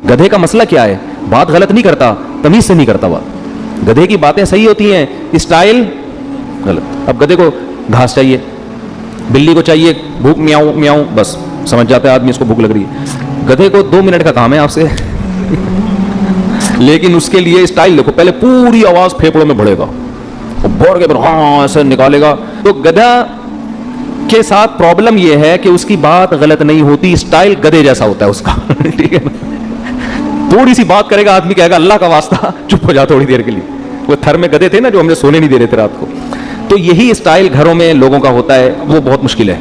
गधे का मसला क्या है, बात गलत नहीं करता, तमीज से नहीं करता बात। गधे की बातें सही होती हैं, स्टाइल गलत। अब गधे को घास चाहिए, बिल्ली को चाहिए भूख, म्याऊं म्याऊं, बस समझ जाता है आदमी इसको भूख लग रही है। गधे को 2 मिनट का काम है आपसे लेकिन उसके लिए स्टाइल देखो, पहले पूरी आवाज फेफड़ों में बढ़ेगा, बढ़ के फिर हाँ ऐसे निकालेगा। तो गधा के साथ प्रॉब्लम यह है कि उसकी बात गलत नहीं होती, स्टाइल गधे जैसा होता है उसका ठीक है ना, थोड़ी सी बात करेगा आदमी कहेगा अल्लाह का वास्ता चुप हो जा थोड़ी देर के लिए। वो थर में गधे थे ना जो हमने सोने नहीं दे रहे थे रात को, तो यही स्टाइल घरों में लोगों का होता है, वो बहुत मुश्किल है।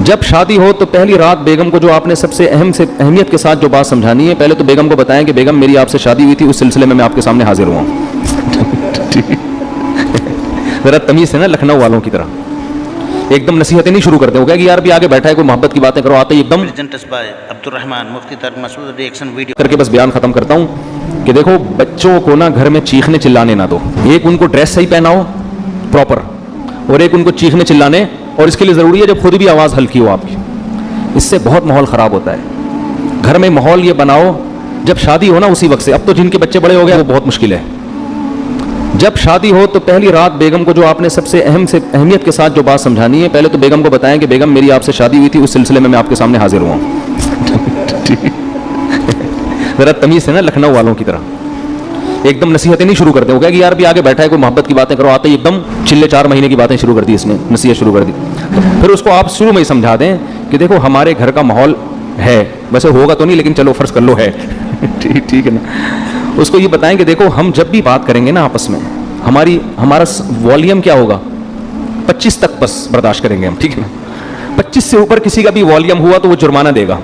जब शादी हो तो पहली रात बेगम को जो आपने सबसे अहमियत के साथ जो बात समझानी है, पहले तो बेगम को बताएं कि बेगम मेरी आपसे शादी हुई थी, उस सिलसिले में मैं आपके सामने हाजिर हुआ जरा तमीज है ना, लखनऊ वालों की तरह एकदम नसीहतें नहीं शुरू करते हो क्या कि यार भी आगे बैठा है कोई मोहब्बत की बातें करो, आते ही एकदम अब्दुर्रहमान मुफ्ती तर्क मसूद रिएक्शन वीडियो करके बस बयान खत्म करता हूँ कि देखो बच्चों को ना घर में चीखने चिल्लाने ना दो। एक उनको ड्रेस सही पहनाओ प्रॉपर, और एक उनको चीखने चिल्लाने, और इसके लिए ज़रूरी है जब खुद भी आवाज़ हल्की हो आपकी, इससे बहुत माहौल ख़राब होता है। घर में माहौल ये बनाओ जब शादी हो ना उसी वक्त से। अब तो जिनके बच्चे बड़े हो गए वो बहुत मुश्किल है। जब शादी हो तो पहली रात बेगम को जो आपने सबसे अहमियत के साथ जो बात समझानी है, पहले तो बेगम को बताएं कि बेगम मेरी आपसे शादी हुई थी, उस सिलसिले में मैं आपके सामने हाजिर हुआ जरा तमीज है ना, लखनऊ वालों की तरह एकदम नसीहतें नहीं शुरू करते हो क्या कि यार भी आगे बैठा है कोई मोहब्बत की बातें करो, आते ही एकदम चिल्ले 4 महीने की बातें शुरू कर दी, इसने नसीहत शुरू कर दी। फिर उसको आप शुरू में ही समझा दें कि देखो हमारे घर का माहौल है, वैसे होगा तो नहीं लेकिन चलो फर्ज कर लो है ठीक है ना। उसको ये बताएं कि देखो हम जब भी बात करेंगे ना आपस में, हमारा वॉल्यूम क्या होगा, 25 तक बस बर्दाश्त करेंगे हम, ठीक है ना। 25 से ऊपर किसी का भी वॉल्यूम हुआ तो वो जुर्माना देगा,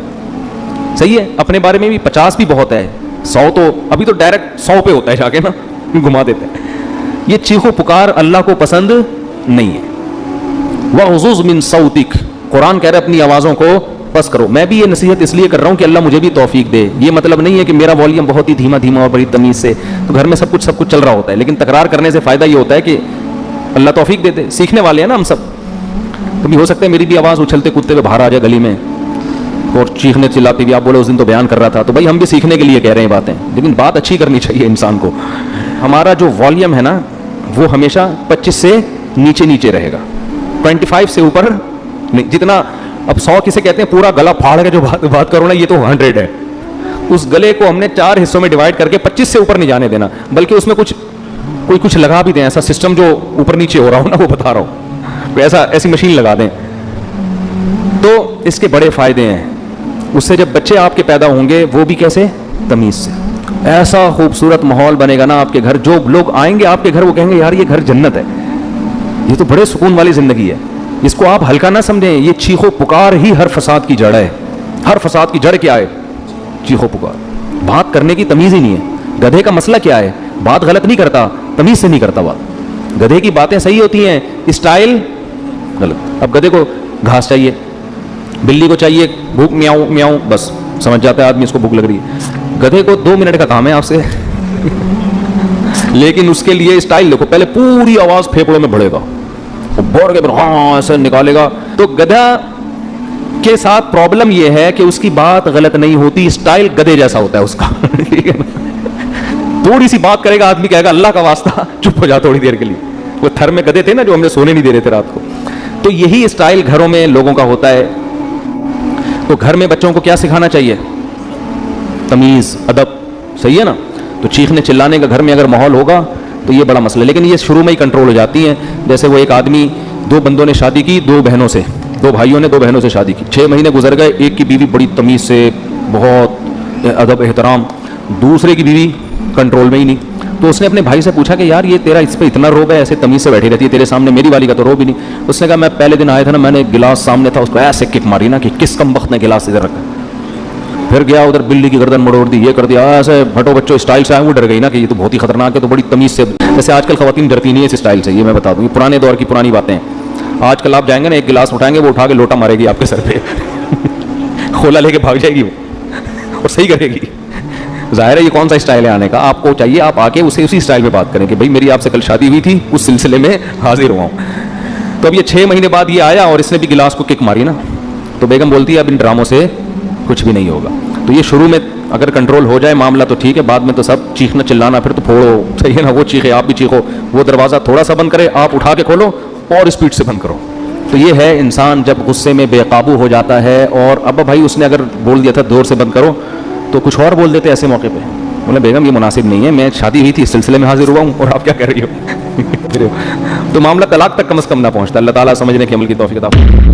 सही है। अपने बारे में भी 50 भी बहुत है, 100 तो अभी तो डायरेक्ट 100 पे होता है जाके ना, घुमा देते हैं। ये चीखो पुकार अल्लाह को पसंद नहीं है। वअज़ुज़ मिन सौतिक, कुरान कह रहा है अपनी आवाज़ों को बस करो। मैं भी ये नसीहत इसलिए कर रहा हूँ कि अल्लाह मुझे भी तौफीक दे। ये मतलब नहीं है कि मेरा वॉल्यूम बहुत ही धीमा धीमा और बड़ी तमीज़ से, तो घर में सब कुछ चल रहा होता है, लेकिन तकरार करने से फ़ायदा ये होता है कि अल्लाह तौफीक देते। सीखने वाले हैं ना हम सब, कभी हो सकता है मेरी भी आवाज़ उछलते कूदते हुए बाहर आ जाए गली में और चीखने चिल्लाती भी। आप बोले उस दिन तो बयान कर रहा था, तो भाई हम भी सीखने के लिए कह रहे हैं बातें, लेकिन बात अच्छी करनी चाहिए इंसान को। हमारा जो वॉल्यूम है ना वो हमेशा 25 से नीचे रहेगा, 25 से ऊपर नहीं। जितना अब 100 किसे कहते हैं पूरा गला फाड़ के जो बात करो ना, ये तो 100 है। उस गले को हमने 4 हिस्सों में डिवाइड करके 25 से ऊपर नहीं जाने देना, बल्कि उसमें कुछ लगा भी दें, ऐसा सिस्टम जो ऊपर नीचे हो रहा हो ना, वो बता रहा हूँ, ऐसी मशीन लगा दें तो इसके बड़े फायदे हैं। उससे जब बच्चे आपके पैदा होंगे वो भी कैसे, तमीज़ से। ऐसा खूबसूरत माहौल बनेगा ना आपके घर, जो लोग आएंगे आपके घर वो कहेंगे यार ये घर जन्नत है, ये तो बड़े सुकून वाली ज़िंदगी है। इसको आप हल्का ना समझें, ये चीखो पुकार ही हर फसाद की जड़ है। हर फसाद की जड़ क्या है, चीखो पुकार। बात करने की तमीज़ ही नहीं है। गधे का मसला क्या है, बात गलत नहीं करता, तमीज़ से नहीं करता बात। गधे की बातें सही होती हैं, स्टाइल गलत। अब गधे को घास चाहिए, बिल्ली को चाहिए भूख, म्याऊं म्याऊं, बस समझ जाता है आदमी इसको भूख लग रही है। गधे को 2 मिनट का काम है आपसे लेकिन उसके लिए स्टाइल देखो, पहले पूरी आवाज फेफड़ों में बढ़ेगा, बढ़ के फिर हाँ ऐसे निकालेगा। तो गधा के साथ प्रॉब्लम यह है कि उसकी बात गलत नहीं होती, स्टाइल गधे जैसा होता है उसका ठीक है ना। थोड़ी सी बात करेगा आदमी कहेगा अल्लाह का वास्ता चुप हो जा थोड़ी देर के लिए। वो थर में गधे थे ना जो हमने सोने नहीं दे रहे थे रात को, तो यही स्टाइल घरों में लोगों का होता है। तो घर में बच्चों को क्या सिखाना चाहिए, तमीज़ अदब, सही है ना। तो चीखने चिल्लाने का घर में अगर माहौल होगा तो ये बड़ा मसला है, लेकिन ये शुरू में ही कंट्रोल हो जाती हैं। जैसे वो एक आदमी, 2 बंदों ने शादी की, 2 बहनों से, 2 भाइयों ने 2 बहनों से शादी की। 6 महीने गुजर गए, एक की बीवी बड़ी तमीज़ से, बहुत अदब एहतराम, दूसरे की बीवी कंट्रोल में ही नहीं। तो उसने अपने भाई से पूछा कि यार ये तेरा इस पर इतना रोब है, ऐसे तमीज़ से बैठी रहती है तेरे सामने, मेरी वाली का तो रोब ही नहीं। उसने कहा मैं पहले दिन आया था ना, मैंने गिलास सामने था, उसको ऐसे किक मारी ना कि किस कम वक्त ने गिलास इधर रखा। फिर गया उधर बिल्ली की गर्दन मरोड़ दी, ये कर दिया, ऐसे भटो बच्चों स्टाइल से आए। वो डर गई ना कि ये तो बहुत ही खतरनाक है, तो बड़ी तमीज़ से। जैसे आजकल खवातीन डरती नहीं है इस स्टाइल से, ये मैं बता दूँ, पुराने दौर की पुरानी बातें हैं। आजकल आप जाएंगे ना, एक गिलास उठाएंगे, वो उठा के लोटा मारेगी आपके सर पे खोला लेके भाग जाएगी वो और सही करेगी। जाहिर है ये कौन सा स्टाइल है आने का। आपको चाहिए आप आके उसी स्टाइल में बात करें कि भाई मेरी आपसे कल शादी हुई थी, उस सिलसिले में हाजिर हुआ हूँ। तो अब ये 6 महीने बाद ये आया और इसने भी गिलास को किक मारी ना, तो बेगम बोलती है अब इन ड्रामों से कुछ भी नहीं होगा। तो ये शुरू में اگر کنٹرول ہو جائے معاملہ تو ٹھیک ہے, بعد میں تو سب چیخنا چلانا پھر تو پھوڑو, صحیح ہے نا, وہ چیخے آپ بھی چیخو, وہ دروازہ تھوڑا سا بند کرے آپ اٹھا کے کھولو اور اسپیڈ سے بند کرو. تو یہ ہے انسان جب غصے میں بے قابو ہو جاتا ہے. اور اب بھائی اس نے اگر بول دیا تھا زور سے بند کرو تو کچھ اور بول دیتے ایسے موقع پہ, بولے بیگم یہ مناسب نہیں ہے, میں شادی ہوئی تھی اس سلسلے میں حاضر ہوا ہوں اور آپ کیا کہہ رہی ہو. تو معاملہ طلاق تک کم از کم نہ پہنچتا. اللہ تعالیٰ سمجھنے کی عمل کی توفیق عطا فرمائے.